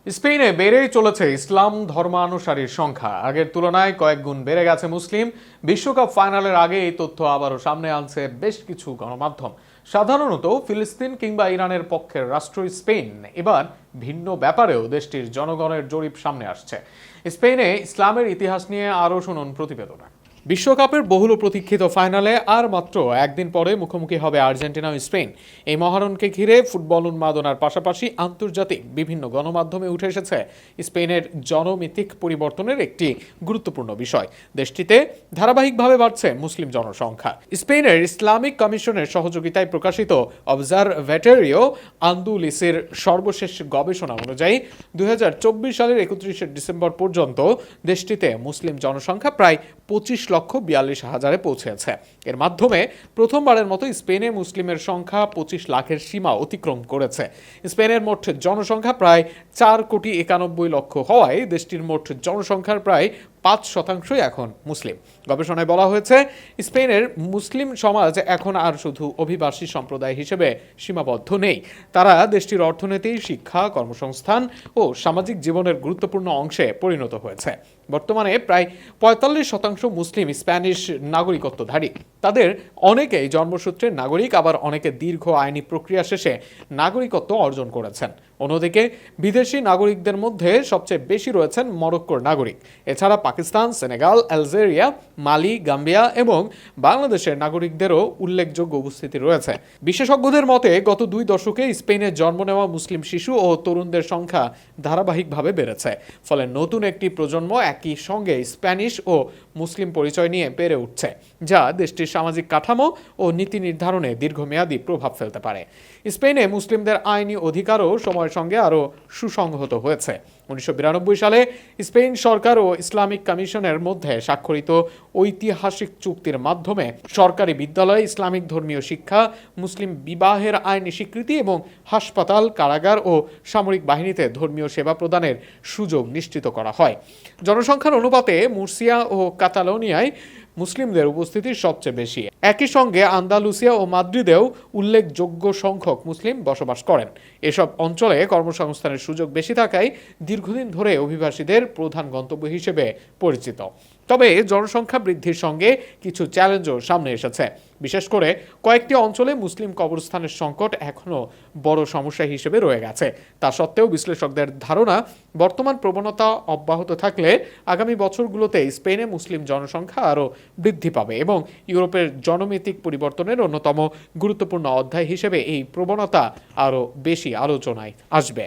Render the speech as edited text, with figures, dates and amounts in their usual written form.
স্পেনে বেড়েই চলেছে ইসলাম ধর্মানুসারীর সংখ্যা। আগের তুলনায় কয়েক গুণ বেড়ে গেছে মুসলিম। বিশ্বকাপ ফাইনালের আগে এই তথ্য আবারও সামনে আনছে বেশ কিছু গণমাধ্যম। সাধারণত ফিলিস্তিন কিংবা ইরানের পক্ষের রাষ্ট্র স্পেন এবার ভিন্ন ব্যাপারেও দেশটির জনগণের জরিপ সামনে আসছে। স্পেনে ইসলামের ইতিহাস নিয়ে আরও শুনুন প্রতিবেদনে। বিশ্বকাপের বহুল প্রতীক্ষিত ফাইনালে আর মাত্র একদিন পরে মুখোমুখি হবে আর্জেন্টিনা ও স্পেন। এই মহারণকে ঘিরে ফুটবল উন্মাদনার পাশাপাশি আন্তর্জাতিক বিভিন্ন গণমাধ্যমে উঠে এসেছে স্পেনের জনমিতিক পরিবর্তনের একটি গুরুত্বপূর্ণ বিষয়। দেশটিতে ধারাবাহিকভাবে বাড়ছে মুসলিম জনসংখ্যা। স্পেনের ইসলামিক কমিশনের সহযোগিতায় প্রকাশিত অবজারভেটরিও আন্দুলিসের সর্বশেষ গবেষণা অনুযায়ী 2024 সালের 31 ডিসেম্বর পর্যন্ত দেশটিতে মুসলিম জনসংখ্যা প্রায় 25,42,000-এ পৌঁছেছে। এর মাধ্যমে প্রথমবারের মতো স্পেনে মুসলিমের সংখ্যা 25 লাখের সীমা অতিক্রম করেছে। স্পেনের মোট জনসংখ্যা প্রায় 4,91,00,000 হওয়ায় দেশটির মোট জনসংখ্যার প্রায় 5% এখন মুসলিম। গবেষণায় বলা হয়েছে, স্পেনের মুসলিম সমাজ এখন আর শুধু অভিবাসী সম্প্রদায় হিসেবে সীমাবদ্ধ নেই। তারা দেশটির অর্থনীতি, শিক্ষা, কর্মসংস্থান ও সামাজিক জীবনের গুরুত্বপূর্ণ অংশে পরিণত হয়েছে। বর্তমানে প্রায় 45% মুসলিম স্প্যানিশ নাগরিকত্বধারী। তাদের অনেকেই জন্মসূত্রে নাগরিক, আবার অনেকে দীর্ঘ আইনি প্রক্রিয়া শেষে নাগরিকত্ব অর্জন করেছেন। অন্যদিকে বিদেশি নাগরিকদের মধ্যে সবচেয়ে বেশি রয়েছেন মরক্কোর নাগরিক। এছাড়া পাকিস্তান, সেনেগাল, আলজেরিয়া, মালি, গাম্বিয়া এবং বাংলাদেশের নাগরিকদেরও উল্লেখযোগ্য উপস্থিতি রয়েছে। বিশেষজ্ঞদের মতে গত 2 দশকে স্পেনে জন্ম নেওয়া মুসলিম শিশু ও তরুণদের সংখ্যা ধারাবাহিকভাবে বেড়েছে। ফলে নতুন একটি প্রজন্ম একই সঙ্গে স্প্যানিশ ও মুসলিম পরিচয় নিয়ে বেড়ে উঠছে, যা দেশটির সামাজিক কাঠামো ও নীতি নির্ধারণে দীর্ঘমেয়াদী প্রভাব ফেলতে পারে। স্পেনে মুসলিমদের আইনি অধিকারও সময়ের সঙ্গে আরও সুসংহত হয়েছে। 1992 সালে স্পেন সরকার ও ইসলামিক কমিশনের মধ্যে স্বাক্ষরিত ঐতিহাসিক চুক্তির মাধ্যমে সরকারি বিদ্যালয়ে ইসলামিক ধর্মীয় শিক্ষা, মুসলিম বিবাহের আইনি স্বীকৃতি এবং হাসপাতাল, কারাগার ও সামরিক বাহিনীতে ধর্মীয় সেবা প্রদানের সুযোগ নিশ্চিত করা হয়। জনসংখ্যার অনুপাতে মুর্সিয়া ও কাতালোনিয়ায় মুসলিমদের উপস্থিতি সবচেয়ে বেশি। একই সঙ্গে আন্দালুসিয়া ও মাদ্রিদেও উল্লেখযোগ্য সংখ্যক মুসলিম বসবাস করেন। এসব অঞ্চলে কর্মসংস্থানের সুযোগ বেশি থাকায় দীর্ঘদিন ধরে অভিবাসীদের প্রধান গন্তব্য হিসেবে পরিচিত। তবে জনসংখ্যা বৃদ্ধির সঙ্গে কিছু চ্যালেঞ্জও সামনে এসেছে। বিশেষ করে কয়েকটি অঞ্চলে মুসলিম কবরস্থানের সংকট এখনও বড় সমস্যা হিসেবে রয়ে গেছে। তা সত্ত্বেও বিশ্লেষকদের ধারণা, বর্তমান প্রবণতা অব্যাহত থাকলে আগামী বছরগুলোতে স্পেনে মুসলিম জনসংখ্যা আরও বৃদ্ধি পাবে এবং ইউরোপের জনমিতিক পরিবর্তনের অন্যতম গুরুত্বপূর্ণ অধ্যায় হিসেবে এই প্রবণতা আরও বেশি আলোচনায় আসবে।